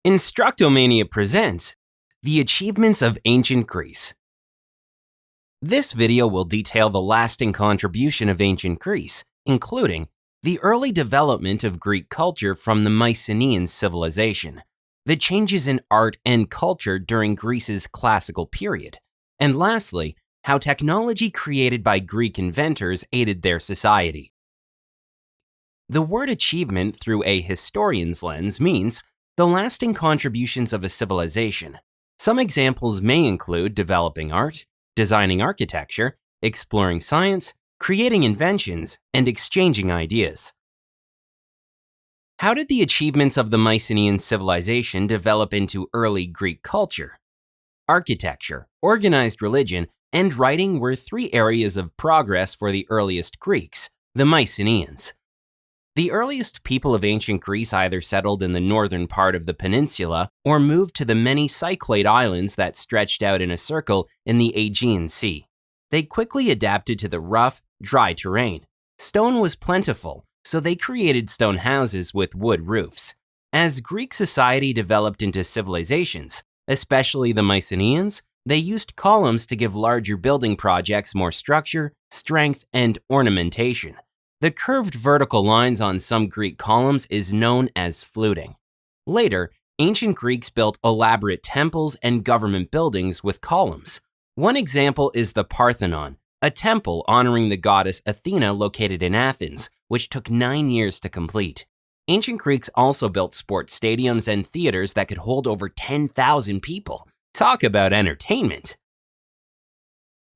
Instructomania presents the achievements of ancient Greece. This video will detail the lasting contribution of ancient Greece, including the early development of Greek culture from the Mycenaean civilization, the changes in art and culture during Greece's classical period, and lastly, how technology created by Greek inventors aided their society. The word achievement through a historian's lens means the lasting contributions of a civilization. Some examples may include developing art, designing architecture, exploring science, creating inventions, and exchanging ideas. How did the achievements of the Mycenaean civilization develop into early Greek culture? Architecture, organized religion, and writing were three areas of progress for the earliest Greeks, the Mycenaeans. The earliest people of ancient Greece either settled in the northern part of the peninsula or moved to the many Cyclade islands that stretched out in a circle in the Aegean Sea. They quickly adapted to the rough, dry terrain. Stone was plentiful, so they created stone houses with wood roofs. As Greek society developed into civilizations, especially the Mycenaeans, they used columns to give larger building projects more structure, strength, and ornamentation. The curved vertical lines on some Greek columns is known as fluting. Later, ancient Greeks built elaborate temples and government buildings with columns. One example is the Parthenon, a temple honoring the goddess Athena located in Athens, which took 9 years to complete. Ancient Greeks also built sports stadiums and theaters that could hold over 10,000 people. Talk about entertainment!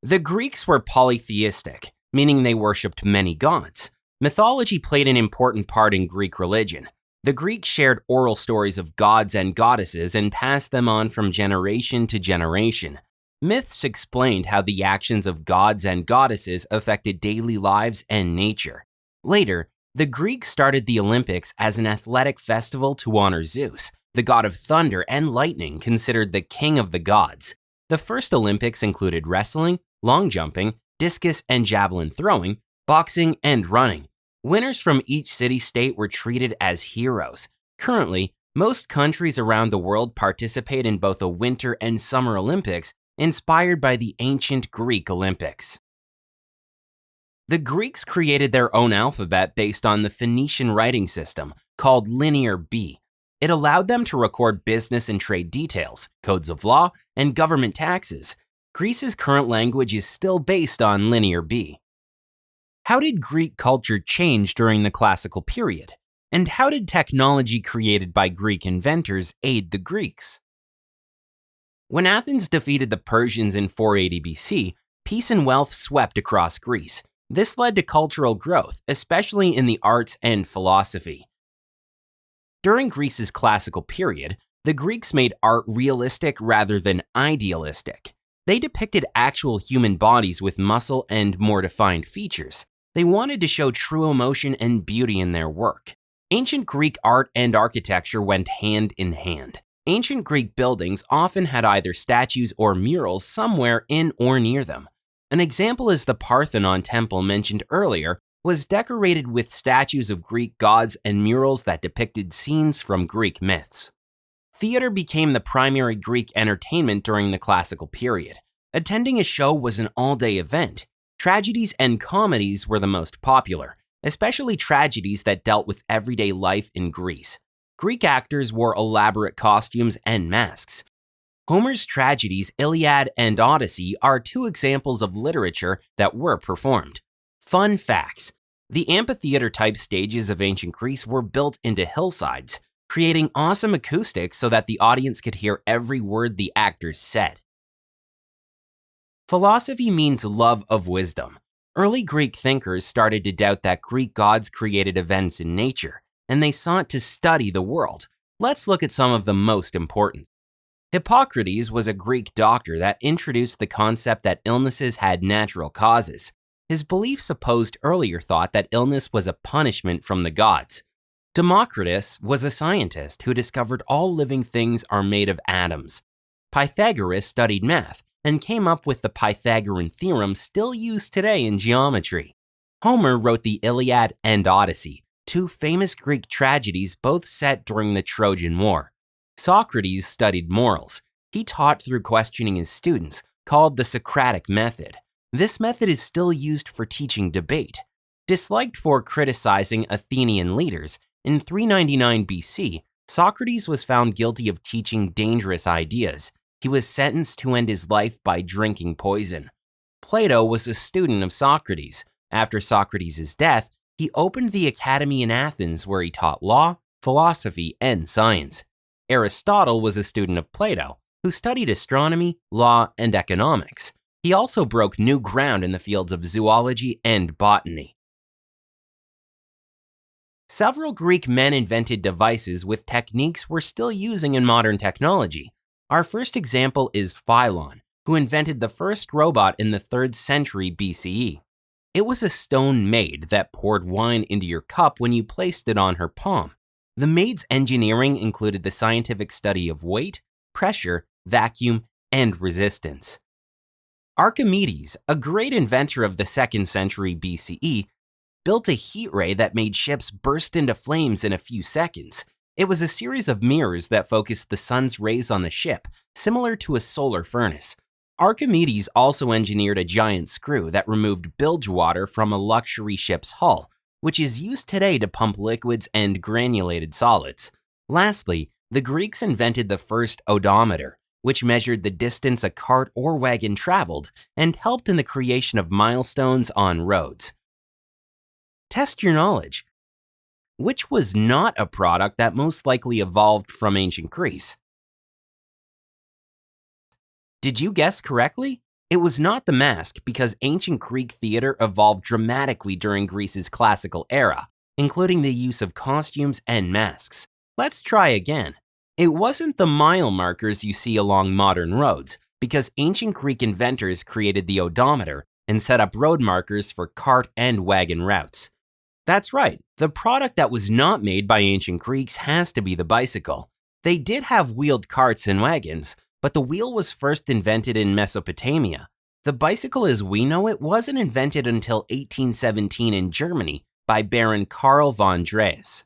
The Greeks were polytheistic, meaning they worshipped many gods. Mythology played an important part in Greek religion. The Greeks shared oral stories of gods and goddesses and passed them on from generation to generation. Myths explained how the actions of gods and goddesses affected daily lives and nature. Later, the Greeks started the Olympics as an athletic festival to honor Zeus, the god of thunder and lightning, considered the king of the gods. The first Olympics included wrestling, long jumping, discus and javelin throwing, boxing, and running. Winners from each city-state were treated as heroes. Currently, most countries around the world participate in both the Winter and Summer Olympics, inspired by the ancient Greek Olympics. The Greeks created their own alphabet based on the Phoenician writing system, called Linear B. It allowed them to record business and trade details, codes of law, and government taxes. Greece's current language is still based on Linear B. How did Greek culture change during the classical period? And how did technology created by Greek inventors aid the Greeks? When Athens defeated the Persians in 480 BC, peace and wealth swept across Greece. This led to cultural growth, especially in the arts and philosophy. During Greece's classical period, the Greeks made art realistic rather than idealistic. They depicted actual human bodies with muscle and more defined features. They wanted to show true emotion and beauty in their work. Ancient Greek art and architecture went hand in hand. Ancient Greek buildings often had either statues or murals somewhere in or near them. An example is the Parthenon temple mentioned earlier was decorated with statues of Greek gods and murals that depicted scenes from Greek myths. Theater became the primary Greek entertainment during the classical period. Attending a show was an all-day event. Tragedies and comedies were the most popular, especially tragedies that dealt with everyday life in Greece. Greek actors wore elaborate costumes and masks. Homer's tragedies Iliad and Odyssey are two examples of literature that were performed. Fun facts: the amphitheater-type stages of ancient Greece were built into hillsides, creating awesome acoustics so that the audience could hear every word the actors said. Philosophy means love of wisdom. Early Greek thinkers started to doubt that Greek gods created events in nature, and they sought to study the world. Let's look at some of the most important. Hippocrates was a Greek doctor that introduced the concept that illnesses had natural causes. His beliefs opposed earlier thought that illness was a punishment from the gods. Democritus was a scientist who discovered all living things are made of atoms. Pythagoras studied math and came up with the Pythagorean theorem still used today in geometry. Homer wrote the Iliad and Odyssey, two famous Greek tragedies both set during the Trojan War. Socrates studied morals. He taught through questioning his students, called the Socratic method. This method is still used for teaching debate. Disliked for criticizing Athenian leaders, in 399 BC, Socrates was found guilty of teaching dangerous ideas. He was sentenced to end his life by drinking poison. Plato was a student of Socrates. After Socrates' death, he opened the academy in Athens where he taught law, philosophy, and science. Aristotle was a student of Plato, who studied astronomy, law, and economics. He also broke new ground in the fields of zoology and botany. Several Greek men invented devices with techniques we're still using in modern technology. Our first example is Philon, who invented the first robot in the 3rd century BCE. It was a stone maid that poured wine into your cup when you placed it on her palm. The maid's engineering included the scientific study of weight, pressure, vacuum, and resistance. Archimedes, a great inventor of the 2nd century BCE, built a heat ray that made ships burst into flames in a few seconds. It was a series of mirrors that focused the sun's rays on the ship, similar to a solar furnace. Archimedes also engineered a giant screw that removed bilge water from a luxury ship's hull, which is used today to pump liquids and granulated solids. Lastly, the Greeks invented the first odometer, which measured the distance a cart or wagon traveled and helped in the creation of milestones on roads. Test your knowledge. Which was not a product that most likely evolved from ancient Greece? Did you guess correctly? It was not the mask because ancient Greek theater evolved dramatically during Greece's classical era, including the use of costumes and masks. Let's try again. It wasn't the mile markers you see along modern roads because ancient Greek inventors created the odometer and set up road markers for cart and wagon routes. That's right, the product that was not made by ancient Greeks has to be the bicycle. They did have wheeled carts and wagons, but the wheel was first invented in Mesopotamia. The bicycle as we know it wasn't invented until 1817 in Germany by Baron Karl von Drais.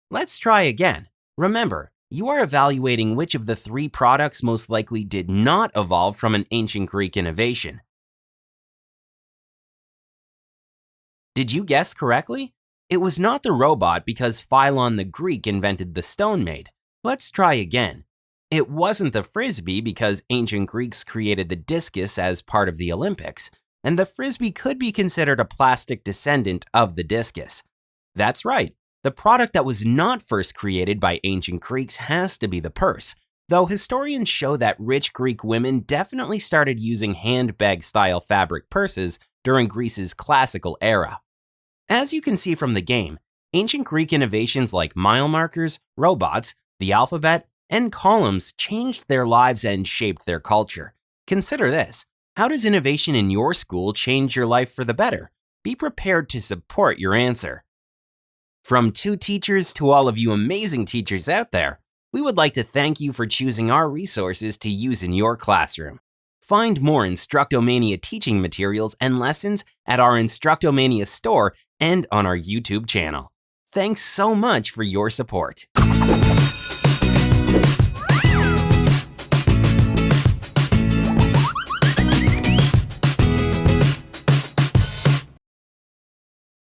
Let's try again. Remember, you are evaluating which of the 3 products most likely did not evolve from an ancient Greek innovation. Did you guess correctly? It was not the robot because Philon the Greek invented the stone maid. Let's try again. It wasn't the frisbee because ancient Greeks created the discus as part of the Olympics, and the frisbee could be considered a plastic descendant of the discus. That's right, the product that was not first created by ancient Greeks has to be the purse, though historians show that rich Greek women definitely started using handbag-style fabric purses during Greece's classical era. As you can see from the game, ancient Greek innovations like mile markers, robots, the alphabet, and columns changed their lives and shaped their culture. Consider this. How does innovation in your school change your life for the better? Be prepared to support your answer. From 2 teachers to all of you amazing teachers out there, we would like to thank you for choosing our resources to use in your classroom. Find more Instructomania teaching materials and lessons at our Instructomania store and on our YouTube channel. Thanks so much for your support.